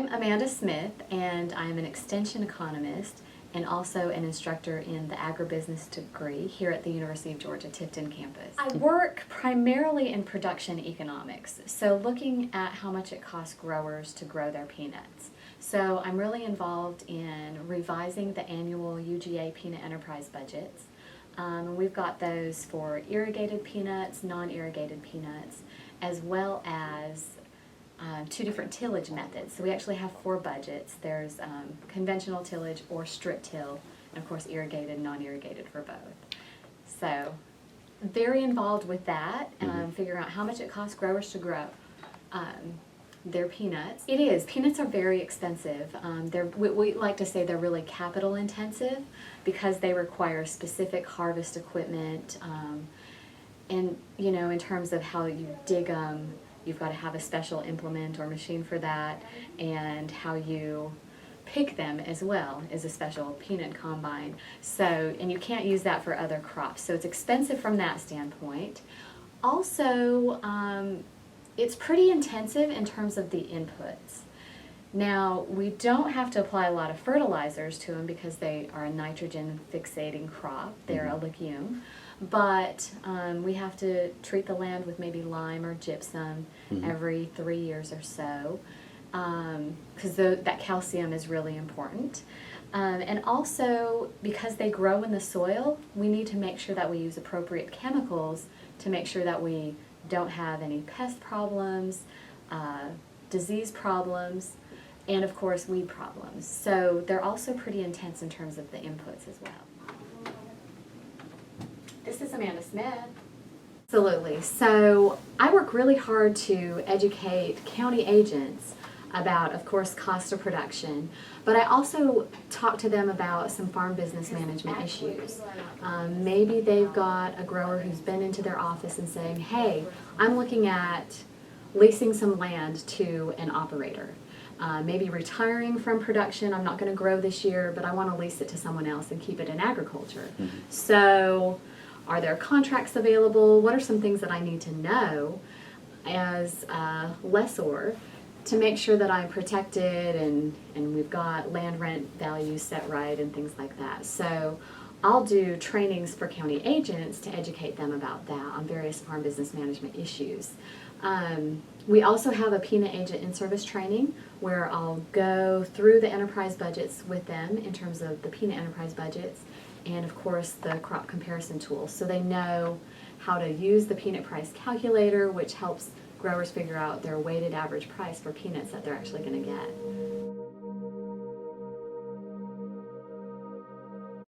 I'm Amanda Smith, and I'm an extension economist and also an instructor in the agribusiness degree here at the University of Georgia Tifton campus. I work primarily in production economics, so looking at how much it costs growers to grow their peanuts. So I'm really involved in revising the annual UGA peanut enterprise budgets. We've got those for irrigated peanuts, non-irrigated peanuts, as well as two different tillage methods. So we actually have 4 budgets. There's conventional tillage or strip till, and of course irrigated and non-irrigated for both. So very involved with that, figuring out how much it costs growers to grow their peanuts. It is. Peanuts are very expensive. We like to say they're really capital intensive because they require specific harvest equipment, and you know, in terms of how you dig them, you've got to have a special implement or machine for that, and how you pick them as well is a special peanut combine. So, and you can't use that for other crops. So it's expensive from that standpoint. Also, it's pretty intensive in terms of the inputs. Now, we don't have to apply a lot of fertilizers to them because they are a nitrogen fixating crop. They're a legume. But we have to treat the land with maybe lime or gypsum every 3 years or so, because that calcium is really important. And also, because they grow in the soil, we need to make sure that we use appropriate chemicals to make sure that we don't have any pest problems, disease problems, and of course weed problems. So they're also pretty intense in terms of the inputs as well. This is Amanda Smith. Absolutely. So I work really hard to educate county agents about, of course, cost of production, but I also talk to them about some farm business management issues. Maybe they've got a grower who's been into their office and saying, hey, I'm looking at leasing some land to an operator. Maybe retiring from production, I'm not going to grow this year, but I want to lease it to someone else and keep it in agriculture. So are there contracts available? What are some things that I need to know as a lessor to make sure that I'm protected and we've got land rent values set right and things like that? So I'll do trainings for county agents to educate them about that on various farm business management issues. We also have a peanut agent in-service training where I'll go through the enterprise budgets with them in terms of the peanut enterprise budgets and of course the crop comparison tools, so they know how to use the peanut price calculator, which helps growers figure out their weighted average price for peanuts that they're actually going to get.